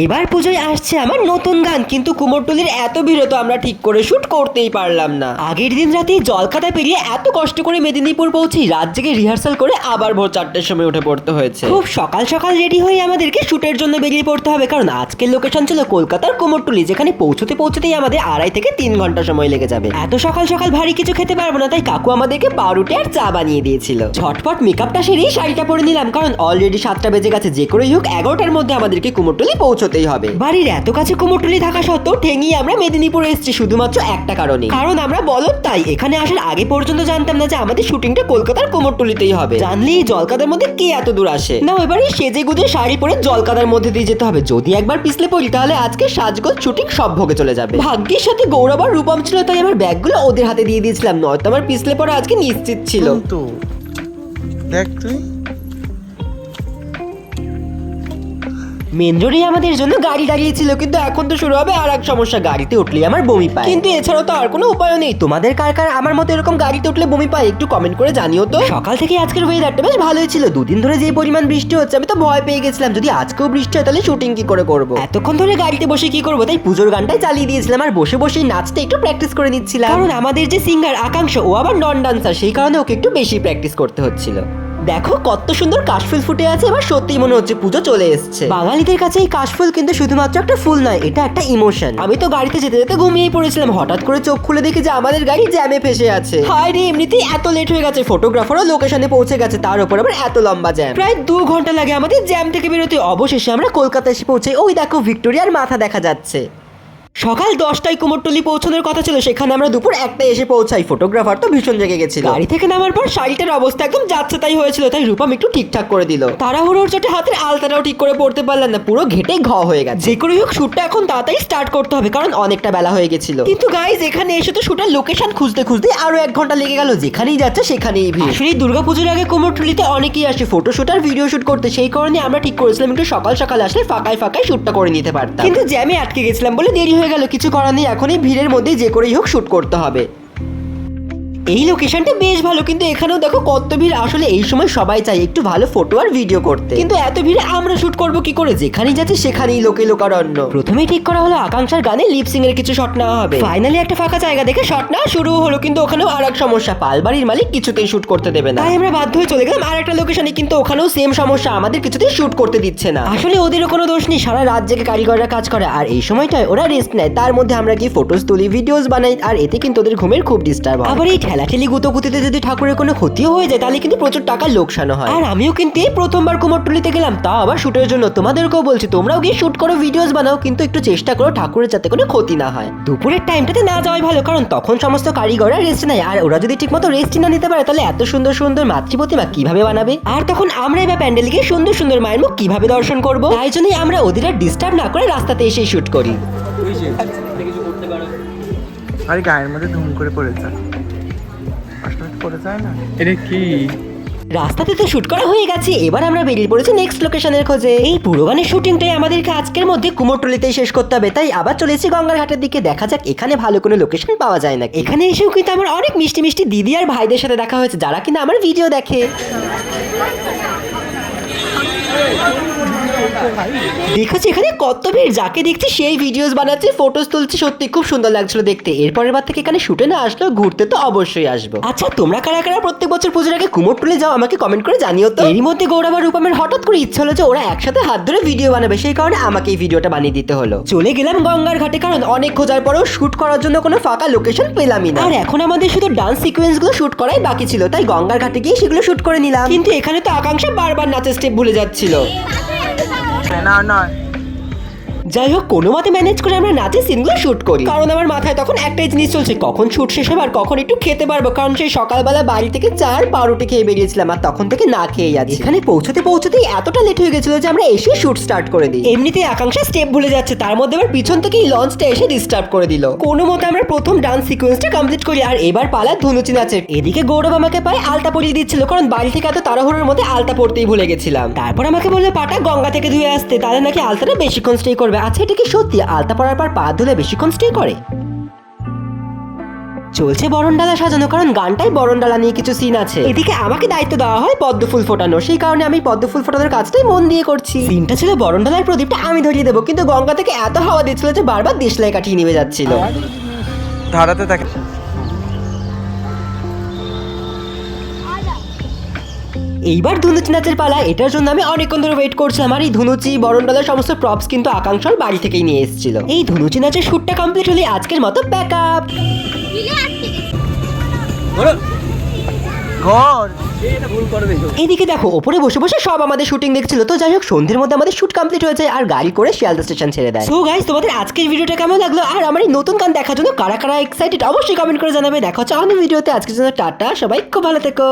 এবার পুজোয় আসছে আমার নতুন গান, কিন্তু কুমোরটুলির এত ভিড় তো আমরা ঠিক করে শুট করতেই পারলাম না। আগের দিন রাতে জলখাতা পেরিয়ে এত কষ্ট করে মেদিনীপুর পৌঁছি, রাত জেগে রিহার্সাল করে আবার ভোর 4টের সময় উঠে পড়তে হয়েছে। খুব সকাল সকাল রেডি হয়ে আমাদেরকে শুটের জন্য বেরিয়ে পড়তে হবে, কারণ আজকের লোকেশন ছিল কলকাতার কুমোরটুলি, যেখানে পৌঁছতেই আমাদের 2.5 থেকে 3 ঘন্টা সময় লেগে যাবে। এত সকাল সকাল ভারী কিছু খেতে পারবো না, তাই কাকু আমাদেরকে পাউরুটি আর চা বানিয়ে দিয়েছিল। ঝটপট মেকআপটা সেরেই শাড়িটা পরে নিলাম, কারণ অলরেডি 7টা বেজে গেছে। যে করেই হোক 11টার মধ্যে আমাদেরকে কুমোরটুলি পৌঁছতেই হবে। বাড়ির এত কাছে কুমোরটুলি থাকা সত্ত্বেও ঠেঙিয়ে আমরা মেদিনীপুরে এসেছি শুধুমাত্র একটা কারণে, কারণ আমরা বলদ। তাই এখানে আসার আগে পর্যন্ত জানতাম না যে আমাদের শুটিংটা কলকাতার কুমোরটুলিতেই হবে। জানলেই জলকাদার মধ্যে কে এত দূর আসে না। এবারে সেজে গুজে শাড়ি পরে জলকাদার মধ্যে দিয়ে যেতে হবে। যদি একবার পিছলে পড়ি তাহলে আজকে সাজগোজ শুটিং সব ভোগে চলে যাবে। ভাগ্যের সাথে গৌরব আর রূপম ছিল, তাই আমার ব্যাগগুলো ওদের হাতে দিয়ে দিয়েছিলাম, নয়তো আমার পিছলে পড়া আজকে নিশ্চিত ছিল। তো দেখ তুই মেন রোডে আমাদের জন্য গাড়ি দাঁড়িয়েছিল, কিন্তু এখন তো শুরু হবে আর এক সমস্যা। গাড়িতে উঠলেই আমার বমি পায়, কিন্তু এছাড়াও তো আর কোনো উপায় নেই। তোমাদের কার কার আমার মতো এরকম গাড়িতে উঠলে বমি পায় একটু কমেন্ট করে জানিও তো। সকাল থেকে আজকের ওয়েদারটা বেশ ভালোই ছিল। দুদিন ধরে যে পরিমাণ বৃষ্টি হচ্ছে আমি তো ভয় পেয়ে গেছিলাম, যদি আজকেও বৃষ্টি হয় তাহলে শুটিং কি করে করবো। এতক্ষণ ধরে গাড়িতে বসে কি করবো, তাই পুজোর গানটাই চালিয়ে দিয়েছিলাম আর বসে বসে নাচতে একটু প্র্যাকটিস করে নিচ্ছিলাম। কারণ আমাদের যে সিঙ্গার আকাঙ্ক্ষ, ও আবার নন ডান্সার, সেই কারণে ওকে একটু বেশি প্র্যাকটিস করতে হচ্ছিল। দেখো কত সুন্দর কাশফুল ফুটে আছে, এবার সত্যিই মনে হচ্ছে পুজো চলে এসেছে। বাঙালিদের কাছে এই কাশফুল কিন্তু শুধুমাত্র একটা ফুল নয়, এটা একটা ইমোশন। আমি তো গাড়িতে যেতে যেতে ঘুমিয়েই পড়েছিলাম, হঠাৎ করে চোখ খুলে দেখি যে আমাদের গাড়ি জ্যামে ফেসে আছে। হায় রে, এমনিতেই এত লেট হয়ে গেছে, ফটোগ্রাফারও লোকেশনে পৌঁছে গেছে, তার উপর আবার এত লম্বা জ্যাম। প্রায় 2 ঘন্টা লাগে আমাদের জ্যাম থেকে বেরোতে। অবশেষে আমরা কলকাতা এসে পৌঁছে। ওই দেখো ভিক্টোরিয়ার মাথা দেখা যাচ্ছে। সকাল 10টায় কুমোরটুলি পৌঁছানোর কথা ছিল, সেখানে আমরা দুপুর 1টায় এসে পৌঁছাই। ফটোগ্রাফার তো ভীষণ জেগে গেছিল। গাড়ি থেকে নামার পর শাড়িটার অবস্থা একদম যাচ্ছে তাই হয়েছিল, তাই রূপম একটু ঠিকঠাক করে দিল। তাড়াহুড়োর চোটে হাতের আলতাটাও ঠিক করে পড়তে পারলাম না, পুরো ঘেটে ঘ হয়ে গেছে। যে করে হোক শুটটা এখন তাড়াতাড়ি স্টার্ট করতে হবে, কারণ অনেকটা বেলা হয়ে গেছিল। কিন্তু গাইজ এখানে এসে তো শুটের লোকেশন খুঁজতে খুঁজতে আরো 1 ঘন্টা লেগে গেল। যেখানেই যাচ্ছে সেখানেই ভিড়। আসলে দুর্গাপুজোর আগে কুমোরটুলিতে অনেকেই আসে ফটোশুট আর ভিডিও শুট করতে, সেই কারণে আমরা ঠিক করেছিলাম একটু সকাল সকাল আসলে ফাঁকায় ফাঁকায় শুটটা করে নিতে পারতাম। কিন্তু জ্যামে আটকে গেছিলাম বলে দেরি হয়ে গেল। কিছু করার নেই, এখন এই ভিড়ের মধ্যে যে করেই হোক শুট করতে হবে। এই লোকেশনটা বেশ ভালো, কিন্তু এখানেও দেখো কত ভিড়। আসলে এই সময় সবাই চায় একটু ভালো ফটো আর ভিডিও করতে, কিন্তু এত ভিড়ে আমরা শুট করবো কি করে? যেখানেই যাচ্ছে সেখানেই লোকে লোকারণ্য। প্রথমেই ঠিক করা হলো আকাঙ্ক্ষার গানে লিপসিং এর কিছু শট নেওয়া হবে। ফাইনালি একটা ফাঁকা জায়গা দেখে শট নেওয়া শুরু হলো, কিন্তু ওখানেও আর এক সমস্যা, পালবাড়ির মালিক কিছুতেই শুট করতে দেবে না। তাই আমরা বাধ্য হয়ে চলে গেলাম আর একটা লোকেশনে, কিন্তু ওখানেও সেম সমস্যা, আমাদের কিছুতেই শুট করতে দিচ্ছে না। আসলে ওদেরও কোনো দোষ নেই, সারা রাত জেগে কারিগররা কাজ করে আর এই সময়টায় ওরা রেস্ট নেয়। তার মধ্যে আমরা কি ফটোস তুলি, ভিডিওস বানাই, আর এতে কিন্তু ওদের ঘুমের খুব ডিস্টার্ব হয়। আবার এই ঠেলাঠেলি গুতোগুতিতে যদি ঠাকুরের কোনো ক্ষতিও হয়ে যায় তাহলে কিন্তু প্রচুর টাকা লোকসানও হয়। আর আমিও কিন্তু এই প্রথমবার কুমোরটুলিতে গেলাম, তাও আবার শুটের জন্য। তোমাদেরকেও বলছি তোমরাও গিয়ে শুট করো, ভিডিওস বানাও, কিন্তু একটু চেষ্টা করো ঠাকুরের যাতে কোনো ক্ষতি না হয়। দুপুরের টাইমটাতে না যাওয়াই ভালো, কারণ তখন সমস্ত কারিগররা রেস্ট নেয়, আর ওরা যদি ঠিকমতো রেস্ট না নিতে পারে তাহলে এত সুন্দর সুন্দর মাতৃ প্রতিমা কিভাবে বানাবে? আর তখন আমরাই বা প্যান্ডেলে গিয়ে সুন্দর সুন্দর মায়ের মুখ কিভাবে দর্শন করবো? তাই জন্যই আমরা ওদের আর ডিস্টার্ব না করে রাস্তাতে এসে শুট করি। আরে গায়ের মধ্যে ধুম করে পড়েছে, পড়ে যায় না। এটা কি? রাস্তাতে তো শুট করা হয়ে গেছে, এবার আমরা বেরিয়ে পড়েছি নেক্সট লোকেশনের খোঁজে। এই পুরো গানের শুটিংটাই আমাদেরকে আজকের মধ্যে কুমোরটুলিতেই শেষ করতে হবে, তাই আবার চলেছি গঙ্গার ঘাটের দিকে। দেখা যাক এখানে ভালো কোনো লোকেশন পাওয়া যায় না। এখানে এসেও কিন্তু আমার অনেক মিষ্টি মিষ্টি দিদি আর ভাইদের সাথে দেখা হয়েছে, যারা কিনা আমার ভিডিও দেখে। দেখেছি এখানে কত ভিড়, যাকে দেখছি সেই ভিডিওস বানাচ্ছে, ফটোস তুলছে, সত্যি খুব সুন্দর লাগছিল দেখতে। এরপরের বার থেকে এখানে শুটে না আসলেও ঘুরতে তো অবশ্যই আসবো। আচ্ছা তোমরা কারা কারা প্রত্যেক বছর পুজোর আগে কুমোরটুলি যাও আমাকে কমেন্ট করে জানিও তো। এরই মধ্যে গৌরব আর রূপমের হঠাৎ করে ইচ্ছা হলো যে ওরা একসাথে হাত ধরে ভিডিও বানাবে, সেই কারণে আমাকে এই ভিডিওটা বানিয়ে দিতে হলো। চলে গেলাম গঙ্গার ঘাটে, কারণ অনেক খোঁজার পরেও শুট করার জন্য কোনো ফাঁকা লোকেশন পেলামই না। আর এখন আমাদের শুধু ডান্স সিকোয়েন্স গুলো শুট করাই বাকি ছিল, তাই গঙ্গার ঘাটে গিয়ে সেগুলো শুট করে নিলাম। কিন্তু এখানে তো আকাঙ্ক্ষা বারবার নাচের স্টেপ ভুলে যাচ্ছিল। না না, যাই হোক কোনো মতে ম্যানেজ করে আমরা নাচের সিনগুলো শুট করি, কারণ আমার মাথায় তখন একটাই জিনিস চলছে, কখন শুট শেষ হবে আর কখন একটু খেতে পারবো। কারণ সেই সকালবেলা বাড়ি থেকে 4 পাউরুটি খেয়ে বেরিয়েছিলাম আর তখন থেকে না খেয়ে যাচ্ছি। এখানে পৌঁছতেই এতটা লেট হয়ে গেছিল যে আমরা এসে শুট স্টার্ট করে দিই। এমনিতেই আকাঙ্ক্ষা স্টেপ ভুলে যাচ্ছে, তার মধ্যে আবার পিছন থেকে এই লঞ্চটা এসে ডিস্টার্ব করে দিল। কোনো মতে আমরা প্রথম ডান্স সিকোয়েন্সটা কমপ্লিট করি, আর এবার পালা ধুনুচি নাচের। এদিকে গৌরব আমাকে পায়ে আলতা পরিয়ে দিচ্ছিল, কারণ বাড়ি থেকে এত তাড়াহুড়োর মধ্যে আলতা পরতেই ভুলে গেছিলাম। তারপর আমাকে বললো পাটা গঙ্গা থেকে ধুয়ে আসতে, তাহলে নাকি আলতাটা বেশিক্ষণ স্টে করবে। আচ্ছা এটা কি সত্যি আলতা পরার পর পা ধুলে বেশিক্ষণ স্টে করে? চলছে বরণডালা সাজানো, কারণ গানটাই বরণডালা নিয়ে কিছু সিন আছে। এদিকে আমাকে দায়িত্ব দেওয়া হয় পদ্ম ফুল ফোটানো, সেই কারণে আমি পদ্ম ফুল ফোটানোর কাজটাই মন দিয়ে করছি। সিনটা ছিল বরণডালার প্রদীপটা আমি ধরিয়ে দেবো, কিন্তু গঙ্গা থেকে এত হাওয়া দিচ্ছিল যে বারবার দেশলাই কাঠিয়ে নিভে যাচ্ছিল। ধারাতে থাকে। এইবার ধুনুচি নাচের পালা। এটার জন্য আমি অনেকক্ষণ ধরে ওয়েট করছিলাম, আর এই ধুনুচি বরণডালার সমস্ত প্রপস কিন্তু আকাঙ্ক্ষার বাড়ি থেকেই নিয়ে এসেছিল। এই ধুনুচি নাচের শুটটা কমপ্লিট হলে আজকের মতো প্যাক আপ। ঘর এইদিকে দেখো, ওপরে বসে বসে সব আমাদের শুটিং দেখছিল। তো যাই হোক, সন্ধ্যের মধ্যে আমাদের শুট কমপ্লিট হয়েছে আর গাড়ি করে শিয়ালদা স্টেশন ছেড়ে দেয়। সো গাইস, তোমাদের আজকের ভিডিওটা কেমন লাগলো আর আমার এই নতুন গান দেখার জন্য কারা কারা এক্সাইটেড অবশ্যই কমেন্ট করে জানাবে। দেখা হচ্ছে অন্য ভিডিওতে। আজকের জন্য টাটা, সবাই খুব ভালো থেকো।